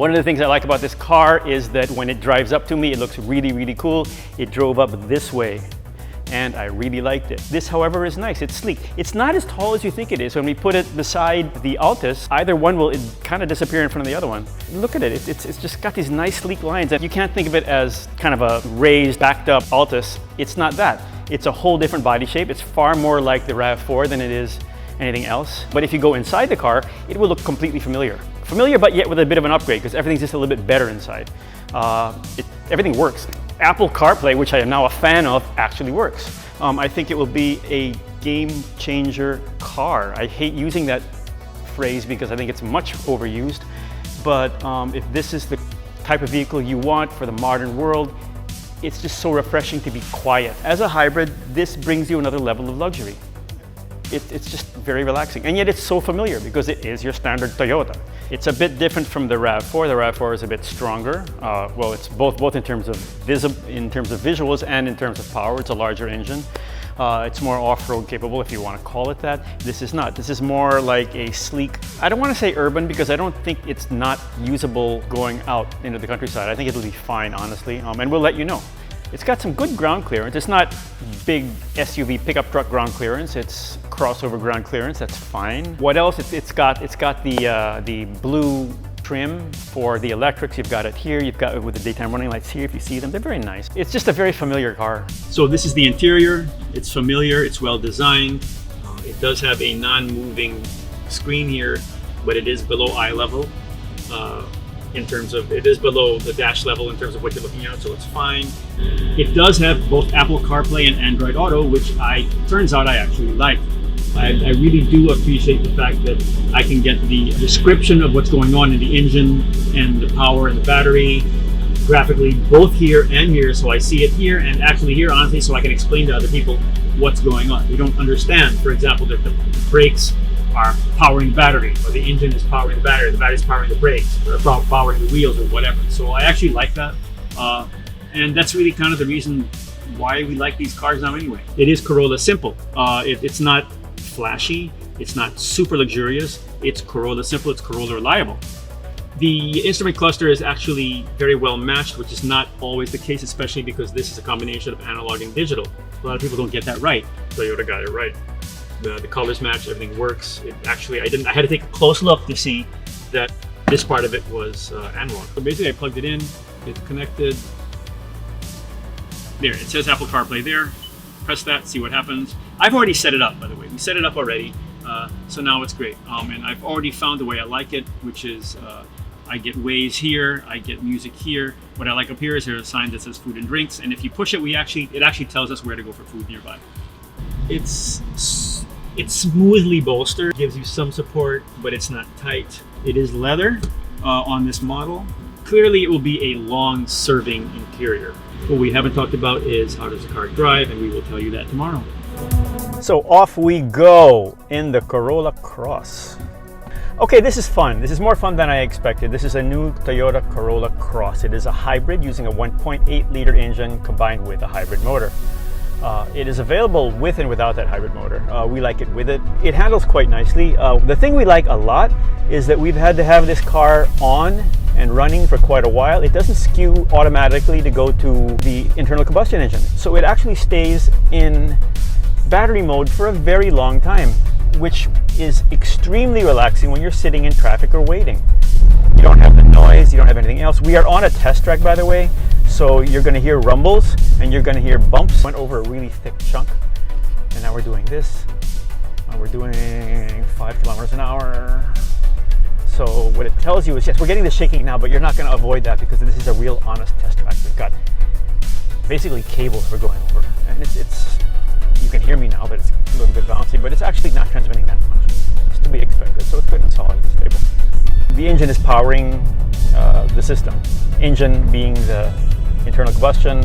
One of the things I like about this car is that when it drives up to me, it looks really, really cool. It drove up this way, and I really liked it. This, however, is nice. It's sleek. It's not as tall as you think it is. When we put it beside the Altis, either one will kind of disappear in front of the other one. Look at it. It's just got these nice, sleek lines. And you can't think of it as kind of a raised, backed up Altis. It's not that. It's a whole different body shape. It's far more like the RAV4 than it is anything else. But if you go inside the car, it will look completely familiar. Familiar, but yet with a bit of an upgrade, because everything's just a little bit better inside. Everything works. Apple CarPlay, which I am now a fan of, actually works. I think it will be a game changer car. I hate using that phrase because I think it's much overused. But if this is the type of vehicle you want for the modern world, it's just so refreshing to be quiet. As a hybrid, this brings you another level of luxury. It's just very relaxing, and yet it's so familiar because it is your standard Toyota. It's a bit different from the RAV4. The RAV4 is a bit stronger. Well, it's both in terms of visuals and in terms of power. It's a larger engine. It's more off-road capable, if you want to call it that. This is not. This is more like a sleek, I don't want to say urban because I don't think it's not usable going out into the countryside. I think it'll be fine, honestly, and we'll let you know. It's got some good ground clearance. It's not big SUV pickup truck ground clearance. It's crossover ground clearance. That's fine. What else? It's got the blue trim for the electrics. You've got it here. You've got it with the daytime running lights here. If you see them, they're very nice. It's just a very familiar car. So this is the interior. It's familiar. It's well designed. It does have a non-moving screen here, but it is below eye level. In terms of, it is below the dash level in terms of what you're looking at, so it's fine. It does have both Apple CarPlay and Android Auto, which turns out I actually like. I really do appreciate the fact that I can get the description of what's going on in the engine and the power and the battery graphically, both here and here, so I see it here and actually here, honestly, so I can explain to other people what's going on. We don't understand, for example, that the brakes are powering the battery, or the engine is powering the battery is powering the brakes, or powering the wheels, or whatever. So I actually like that, and that's really kind of the reason why we like these cars now anyway. It is Corolla simple. It's not flashy, it's not super luxurious, it's Corolla simple, it's Corolla reliable. The instrument cluster is actually very well matched, which is not always the case, especially because this is a combination of analog and digital. A lot of people don't get that right. Toyota got it right. The colors match, everything works. I had to take a close look to see that this part of it was analog. So basically I plugged it in, it's connected. There, it says Apple CarPlay there. Press that, see what happens. I've already set it up, by the way. We set it up already, so now it's great. And I've already found the way I like it, which is I get Waze here, I get music here. What I like up here is there's a sign that says food and drinks, and if you push it, it actually tells us where to go for food nearby. It's smoothly bolstered, gives you some support, but it's not tight. It is leather on this model. Clearly it will be a long-serving interior. What we haven't talked about is how does the car drive, and we will tell you that tomorrow. So off we go in the Corolla Cross. Okay, this is fun. This is more fun than I expected. This is a new Toyota Corolla Cross. It is a hybrid using a 1.8 liter engine combined with a hybrid motor. It is available with and without that hybrid motor. We like it with it. It handles quite nicely. The thing we like a lot is that we've had to have this car on and running for quite a while. It doesn't skew automatically to go to the internal combustion engine. So it actually stays in battery mode for a very long time, which is extremely relaxing when you're sitting in traffic or waiting. You don't have the noise, you don't have anything else. We are on a test track, by the way, so you're going to hear rumbles and you're going to hear bumps. Went over a really thick chunk, and now we're doing this. We're doing 5 kilometers an hour. So what it tells you is, yes, we're getting the shaking now, but you're not going to avoid that because this is a real honest test track. We've got basically cables we're going over, and it's you can hear me now, but it's a little bit bouncy, but it's actually not transmitting that much. It's to be expected, so it's good and solid and stable. The engine is powering the system. Engine being the internal combustion,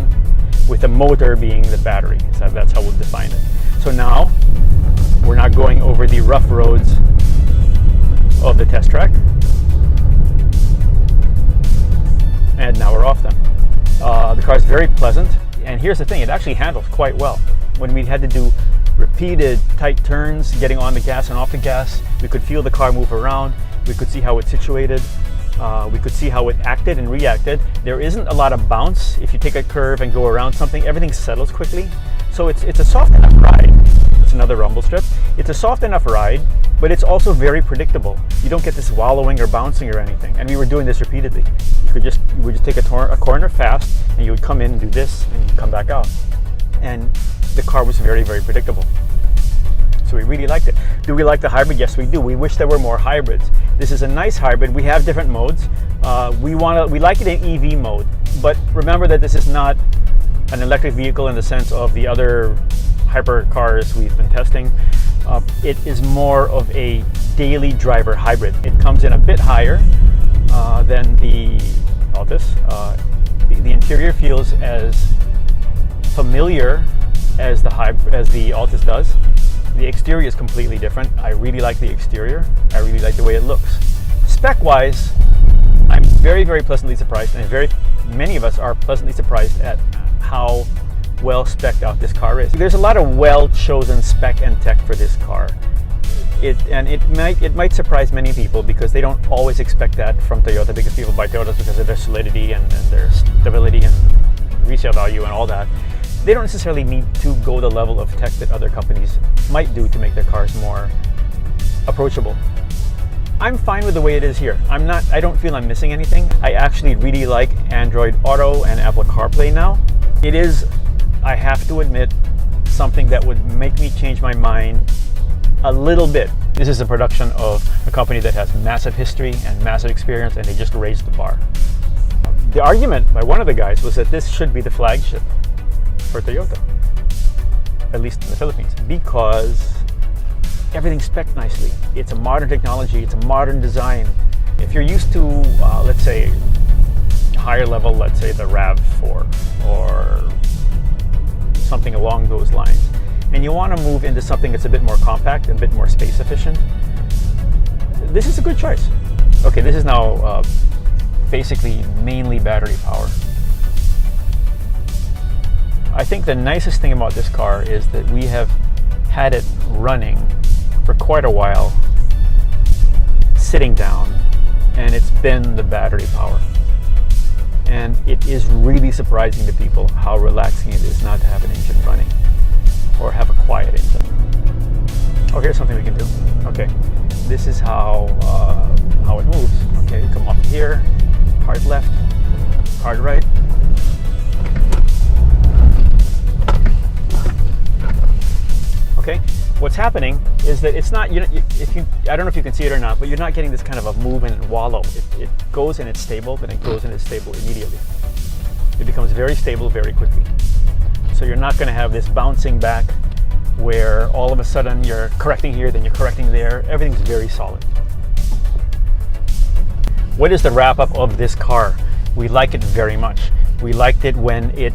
with the motor being the battery. So that's how we'll define it. So now, we're not going over the rough roads of the test track. And now we're off them. The car is very pleasant, and here's the thing, it actually handles quite well. When we had to do repeated tight turns, getting on the gas and off the gas, we could feel the car move around, we could see how it's situated. We could see how it acted and reacted. There isn't a lot of bounce. If you take a curve and go around something, everything settles quickly. So it's a soft enough ride. It's another rumble strip. It's a soft enough ride, but it's also very predictable. You don't get this wallowing or bouncing or anything. And we were doing this repeatedly. You would just take a corner fast, and you would come in and do this, and you'd come back out. And the car was very, very predictable. So we really liked it. Do we like the hybrid? Yes, we do. We wish there were more hybrids. This is a nice hybrid. We have different modes. We like it in EV mode, but remember that this is not an electric vehicle in the sense of the other hyper cars we've been testing. It is more of a daily driver hybrid. It comes in a bit higher than the Altis. The interior feels as familiar as the Altis does. The exterior is completely different. I really like the exterior. I really like the way it looks. Spec-wise, I'm very, very pleasantly surprised, and many of us are pleasantly surprised at how well spec'd out this car is. There's a lot of well-chosen spec and tech for this car. It might surprise many people because they don't always expect that from Toyota, because people buy Toyotas because of their solidity and their stability and resale value and all that. They don't necessarily need to go the level of tech that other companies might do to make their cars more approachable. I'm fine with the way it is here. I don't feel I'm missing anything. I actually really like Android Auto and Apple CarPlay now. It is, I have to admit, something that would make me change my mind a little bit. This is a production of a company that has massive history and massive experience, and they just raised the bar. The argument by one of the guys was that this should be the flagship for Toyota, at least in the Philippines, because everything's spec'd nicely. It's a modern technology, it's a modern design. If you're used to, let's say, higher level, let's say the RAV4 or something along those lines, and you want to move into something that's a bit more compact, a bit more space efficient, this is a good choice. Okay, this is now basically mainly battery power. I think the nicest thing about this car is that we have had it running for quite a while, sitting down, and it's been the battery power. And it is really surprising to people how relaxing it is not to have an engine running or have a quiet engine. Oh, here's something we can do. Okay, this is how it moves. Okay, come up here, hard left, hard right. Okay, what's happening is that it's not, I don't know if you can see it or not, but you're not getting this kind of a move and wallow. It goes and it's stable, then it goes and it's stable immediately. It becomes very stable very quickly. So you're not going to have this bouncing back where all of a sudden you're correcting here, then you're correcting there. Everything's very solid. What is the wrap-up of this car? We like it very much. We liked it when it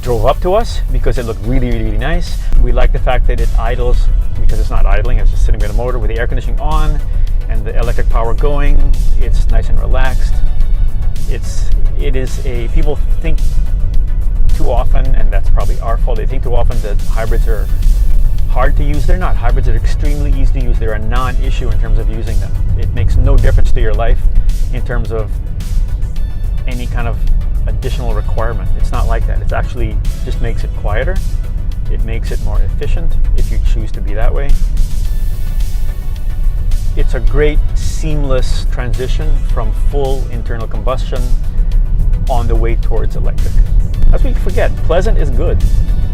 drove up to us because it looked really, really, really nice. We like the fact that it idles because it's not idling, it's just sitting with the motor with the air conditioning on and the electric power going. It's nice and relaxed. People think too often, and that's probably our fault, they think too often that hybrids are hard to use. They're not. Hybrids are extremely easy to use. They're a non-issue in terms of using them. It makes no difference to your life in terms of any kind of additional requirement. It's not like that. It actually just makes it quieter. It makes it more efficient if you choose to be that way. It's a great seamless transition from full internal combustion on the way towards electric. That's what you forget. Pleasant is good.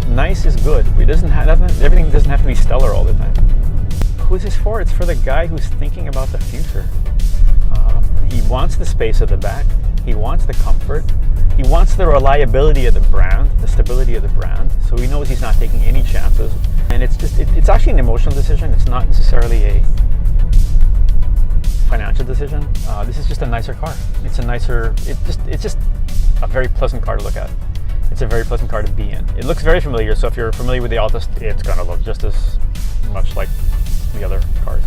Nice is good. Everything doesn't have to be stellar all the time. Who's this for? It's for the guy who's thinking about the future. He wants the space at the back. He wants the comfort. He wants the reliability of the brand, the stability of the brand. So he knows he's not taking any chances. And it's actually an emotional decision. It's not necessarily a financial decision. This is just a nicer car. It's just a very pleasant car to look at. It's a very pleasant car to be in. It looks very familiar. So if you're familiar with the Altis, it's going to look just as much like the other cars.